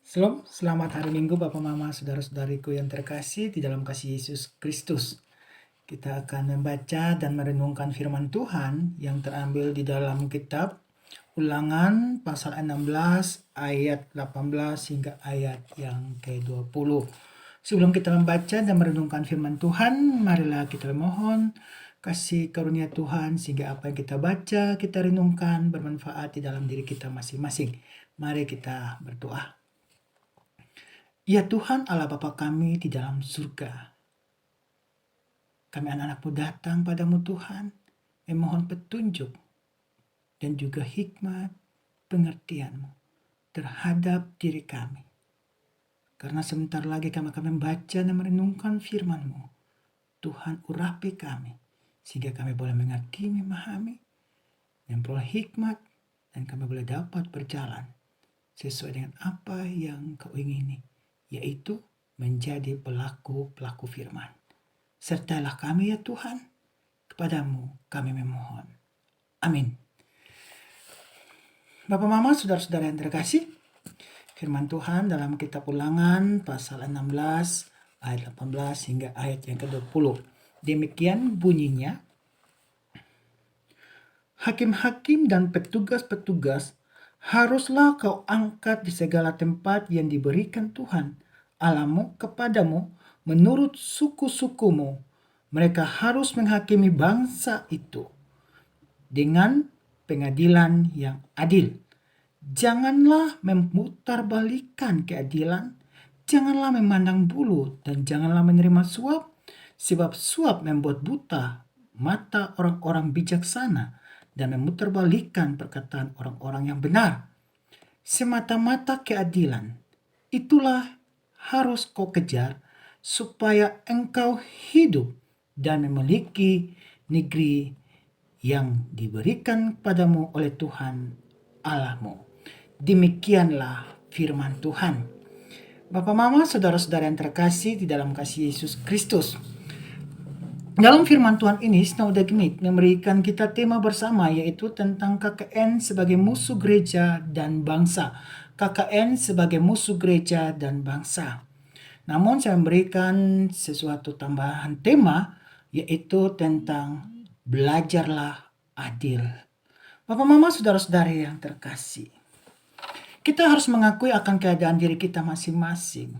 Shalom, selamat hari Minggu Bapak Mama Saudara-saudariku yang terkasih di dalam kasih Yesus Kristus. Kita akan membaca dan merenungkan firman Tuhan yang terambil di dalam kitab Ulangan pasal 16 ayat 18 hingga ayat yang ke-20. Sebelum kita membaca dan merenungkan firman Tuhan, marilah kita mohon kasih karunia Tuhan sehingga apa yang kita baca, kita renungkan bermanfaat di dalam diri kita masing-masing. Mari kita berdoa. Ya Tuhan Allah Bapa kami di dalam surga, kami anak-anak-Mu datang padamu Tuhan, memohon petunjuk dan juga hikmat pengertian-Mu terhadap diri kami. Karena sebentar lagi kami akan membaca dan merenungkan firman-Mu. Tuhan urapi kami, sehingga kami boleh mengerti, memahami, memperoleh hikmat, dan kami boleh dapat berjalan sesuai dengan apa yang Kau ingini, yaitu menjadi pelaku-pelaku firman. Sertalah kami ya Tuhan, kepadamu kami memohon. Amin. Bapak Mama, saudara-saudara yang terkasih, firman Tuhan dalam kitab Ulangan pasal 16 ayat 18 hingga ayat yang ke-20. Demikian bunyinya, hakim-hakim dan petugas-petugas haruslah kau angkat di segala tempat yang diberikan Tuhan Allahmu kepadamu menurut suku-sukumu. Mereka harus menghakimi bangsa itu dengan pengadilan yang adil. Janganlah memutarbalikkan keadilan, janganlah memandang bulu, dan janganlah menerima suap, sebab suap membuat buta mata orang-orang bijaksana dan memutarbalikkan perkataan orang-orang yang benar. Semata-mata keadilan, itulah harus kau kejar, supaya engkau hidup dan memiliki negeri yang diberikan padamu oleh Tuhan Allahmu. Demikianlah firman Tuhan. Bapak Mama, saudara-saudara yang terkasih di dalam kasih Yesus Kristus. Dalam firman Tuhan ini, Snow Dagmit memberikan kita tema bersama, yaitu tentang KKN sebagai musuh gereja dan bangsa. KKN sebagai musuh gereja dan bangsa. Namun saya memberikan sesuatu tambahan tema, yaitu tentang belajarlah adil. Bapak Mama, saudara-saudari yang terkasih, kita harus mengakui akan keadaan diri kita masing-masing.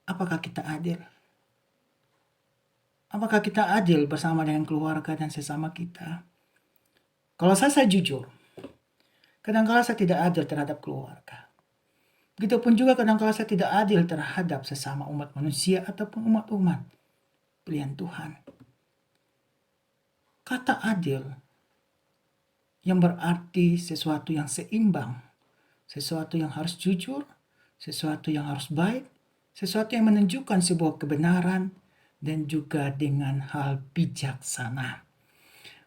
Apakah kita adil? Apakah kita adil bersama dengan keluarga dan sesama kita? Kalau saya jujur, kadang-kala saya tidak adil terhadap keluarga. Begitupun juga kadang-kala saya tidak adil terhadap sesama umat manusia ataupun umat-umat pilihan Tuhan. Kata adil yang berarti sesuatu yang seimbang, sesuatu yang harus jujur, sesuatu yang harus baik, sesuatu yang menunjukkan sebuah kebenaran, dan juga dengan hal bijaksana.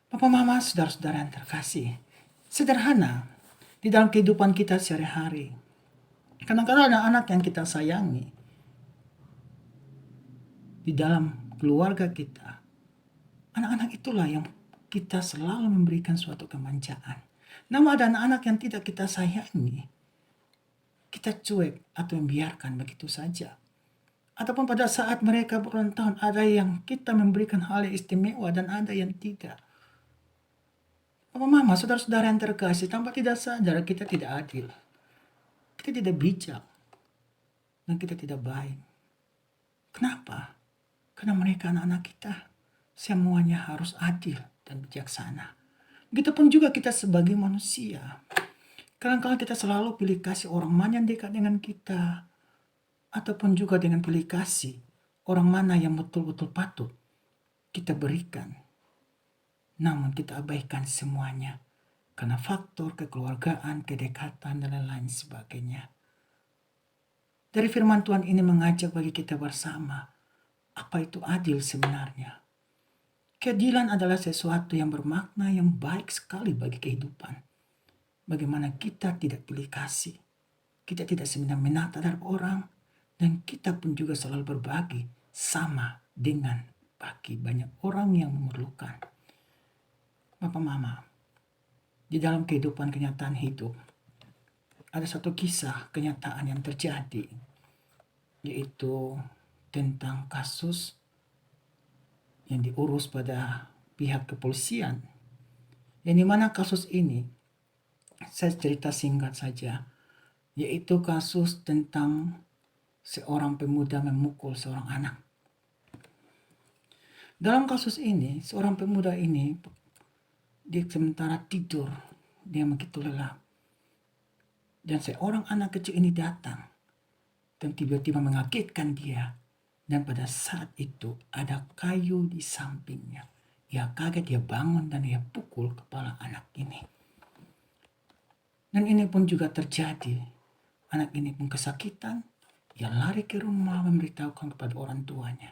Bapak Mama, saudara-saudara yang terkasih, sederhana di dalam kehidupan kita sehari-hari. Kadang-kadang anak-anak yang kita sayangi di dalam keluarga kita, anak-anak itulah yang kita selalu memberikan suatu kemanjaan. Namun ada anak-anak yang tidak kita sayangi, kita cuek atau membiarkan begitu saja. Ataupun pada saat mereka berulang tahun, ada yang kita memberikan hal yang istimewa dan ada yang tidak. Bapak Mama, saudara-saudara yang terkasih, tanpa tidak sadar kita tidak adil. Kita tidak bijak. Dan kita tidak baik. Kenapa? Karena mereka anak-anak kita. Semuanya harus adil dan bijaksana. Begitupun juga kita sebagai manusia. Kadang-kadang kita selalu pilih kasih orang mana yang dekat dengan kita, ataupun juga dengan pilih kasih orang mana yang betul-betul patut kita berikan. Namun kita abaikan semuanya karena faktor kekeluargaan, kedekatan, dan lain-lain sebagainya. Dari firman Tuhan ini mengajak bagi kita bersama, apa itu adil sebenarnya? Keadilan adalah sesuatu yang bermakna, yang baik sekali bagi kehidupan. Bagaimana kita tidak pilih kasih, kita tidak semena-mena terhadap orang, dan kita pun juga selalu berbagi sama dengan bagi banyak orang yang memerlukan. Bapak Mama, di dalam kehidupan kenyataan hidup, ada satu kisah kenyataan yang terjadi, yaitu tentang kasus yang diurus pada pihak kepolisian. Yang dimana kasus ini, saya cerita singkat saja, yaitu kasus tentang seorang pemuda memukul seorang anak. Dalam kasus ini, seorang pemuda ini, dia sementara tidur, dia begitu lelah. Dan seorang anak kecil ini datang dan tiba-tiba mengagetkan dia. Dan pada saat itu ada kayu di sampingnya. Ia kaget, dia bangun dan dia pukul kepala anak ini. Dan ini pun juga terjadi. Anak ini pun kesakitan. Ia lari ke rumah memberitahukan kepada orang tuanya.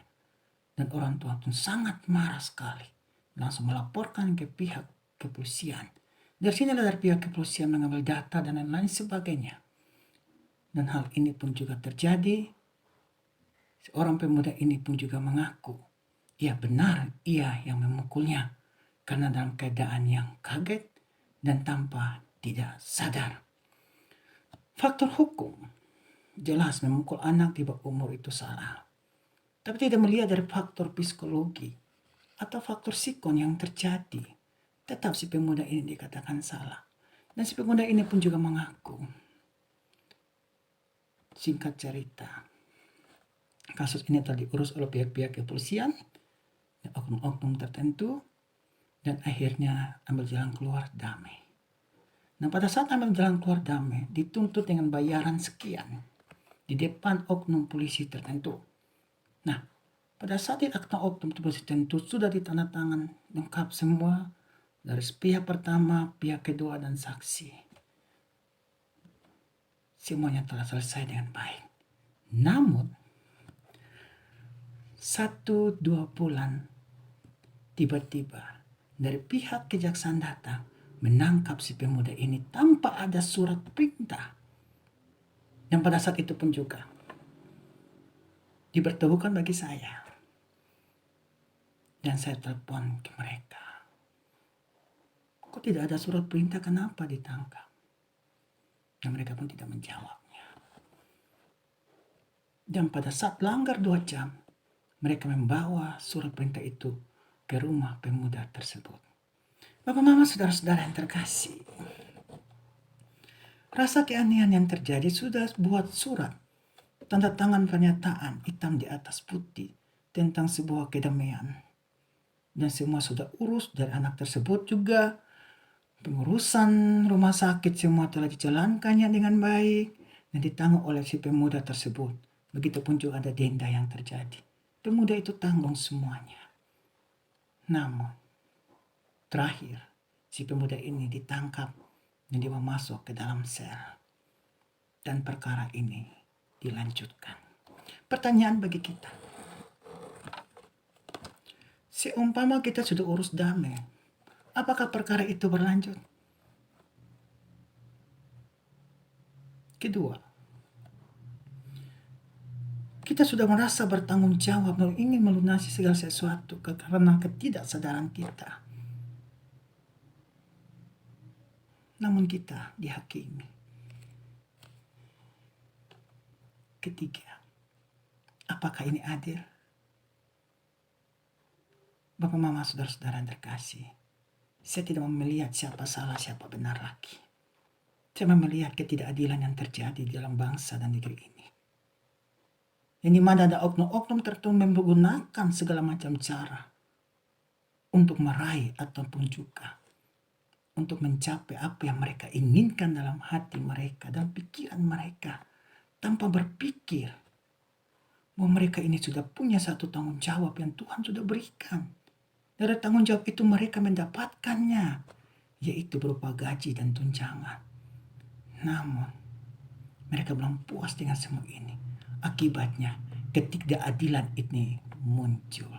Dan orang tua pun sangat marah sekali. Langsung melaporkan ke pihak kepolisian. Dari sinilah dari pihak kepolisian mengambil data dan lain-lain sebagainya. Dan hal ini pun juga terjadi. Seorang pemuda ini pun juga mengaku, ya benar ia yang memukulnya. Karena dalam keadaan yang kaget dan tanpa tidak sadar. Faktor hukum, jelas memukul anak di bawah umur itu salah. Tapi tidak melihat dari faktor psikologi atau faktor psikon yang terjadi. Tetap si pemuda ini dikatakan salah. Dan si pemuda ini pun juga mengaku. Singkat cerita, kasus ini telah diurus oleh pihak-pihak kepolisian, oknum-oknum tertentu, dan akhirnya ambil jalan keluar damai. Nah, pada saat ambil jalan keluar damai, dituntut dengan bayaran sekian di depan oknum polisi tertentu. Nah, pada saat itu oknum polisi tertentu sudah ditandatangan lengkap semua dari pihak pertama, pihak kedua, dan saksi. Semuanya telah selesai dengan baik. Namun, 1-2 bulan tiba-tiba dari pihak kejaksaan datang menangkap si pemuda ini tanpa ada surat perintah. Dan pada saat itu pun juga diberitahukan bagi saya. Dan saya telepon ke mereka. Kok tidak ada surat perintah, kenapa ditangkap? Dan mereka pun tidak menjawabnya. Dan pada saat langgar 2 jam, mereka membawa surat perintah itu ke rumah pemuda tersebut. Bapak, mama, saudara-saudara yang terkasih. Rasa keanehan yang terjadi sudah buat surat. Tanda tangan pernyataan hitam di atas putih tentang sebuah kedamaian. Dan semua sudah urus dari anak tersebut juga. Pengurusan rumah sakit semua telah dijalankannya dengan baik dan ditanggung oleh si pemuda tersebut. Begitupun juga ada denda yang terjadi. Pemuda itu tanggung semuanya. Namun, terakhir, si pemuda ini ditangkap dan dia masuk ke dalam sel. Dan perkara ini dilanjutkan. Pertanyaan bagi kita. Seumpama kita sudah urus damai, apakah perkara itu berlanjut? Kedua, kita sudah merasa bertanggung jawab dan ingin melunasi segala sesuatu karena ketidaksadaran kita. Namun kita dihakimi. Ketiga, apakah ini adil? Bapak, mama, saudara-saudara yang terkasih, saya tidak melihat siapa salah, siapa benar lagi. Saya melihat ketidakadilan yang terjadi di dalam bangsa dan negeri ini. Yang dimana ada oknum-oknum tertentu menggunakan segala macam cara untuk meraih ataupun juga untuk mencapai apa yang mereka inginkan dalam hati mereka, dalam pikiran mereka, tanpa berpikir bahwa mereka ini sudah punya satu tanggung jawab yang Tuhan sudah berikan. Dari tanggung jawab itu mereka mendapatkannya, yaitu berupa gaji dan tunjangan. Namun, mereka belum puas dengan semua ini. Akibatnya, ketidakadilan ini muncul.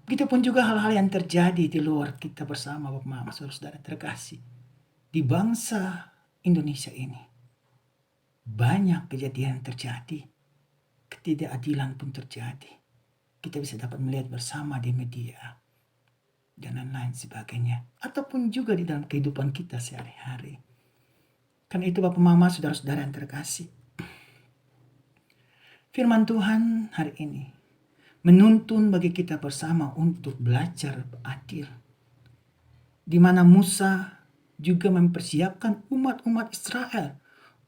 Begitupun juga hal-hal yang terjadi di luar kita bersama, Bapak, Mama, saudara-saudara terkasih. Di bangsa Indonesia ini, banyak kejadian terjadi. Ketidakadilan pun terjadi. Kita bisa dapat melihat bersama di media dan lain-lain sebagainya. Ataupun juga di dalam kehidupan kita sehari-hari. Karena itu Bapak Mama, saudara-saudara yang terkasih, firman Tuhan hari ini menuntun bagi kita bersama untuk belajar adil. Di mana Musa juga mempersiapkan umat-umat Israel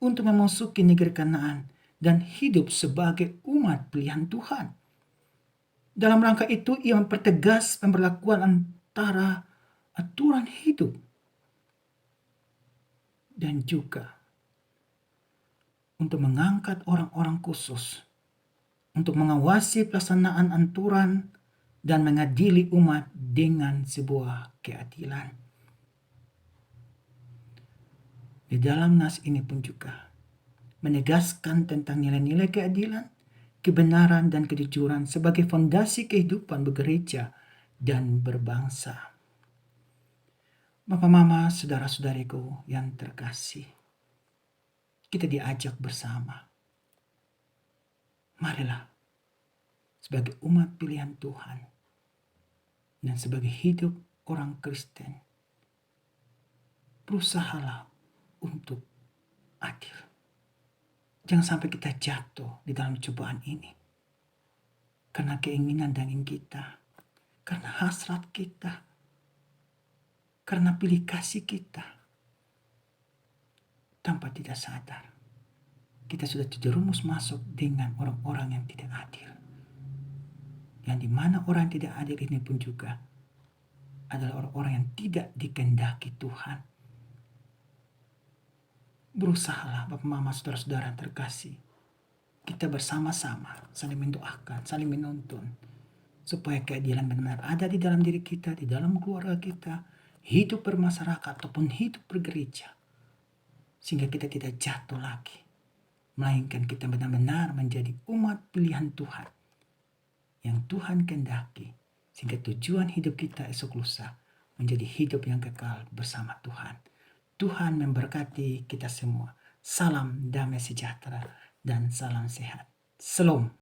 untuk memasuki negeri Kanaan dan hidup sebagai umat pilihan Tuhan. Dalam rangka itu, ia mempertegas pemberlakuan antara aturan hidup dan juga untuk mengangkat orang-orang khusus untuk mengawasi pelaksanaan aturan dan mengadili umat dengan sebuah keadilan. Di dalam nas ini pun juga menegaskan tentang nilai-nilai keadilan, kebenaran, dan kejujuran sebagai fondasi kehidupan bergereja dan berbangsa. Bapak, Mama, saudara-saudariku yang terkasih, kita diajak bersama. Marilah sebagai umat pilihan Tuhan dan sebagai hidup orang Kristen, berusahalah untuk adil. Jangan sampai kita jatuh di dalam cobaan ini karena keinginan daging kita, karena hasrat kita, karena pilih kasih kita. Tanpa tidak sadar, kita sudah terjerumus masuk dengan orang-orang yang tidak adil. Yang dimana orang yang tidak adil ini pun juga adalah orang-orang yang tidak dikehendaki Tuhan. Berusahalah Bapak, Mama, saudara-saudara terkasih, kita bersama-sama saling mendoakan, saling menuntun, supaya keadilan benar-benar ada di dalam diri kita, di dalam keluarga kita, hidup bermasyarakat ataupun hidup bergereja, sehingga kita tidak jatuh lagi, melainkan kita benar-benar menjadi umat pilihan Tuhan yang Tuhan kehendaki, sehingga tujuan hidup kita esok lusa menjadi hidup yang kekal bersama Tuhan. Tuhan memberkati kita semua. Salam damai sejahtera dan salam sehat. Shalom.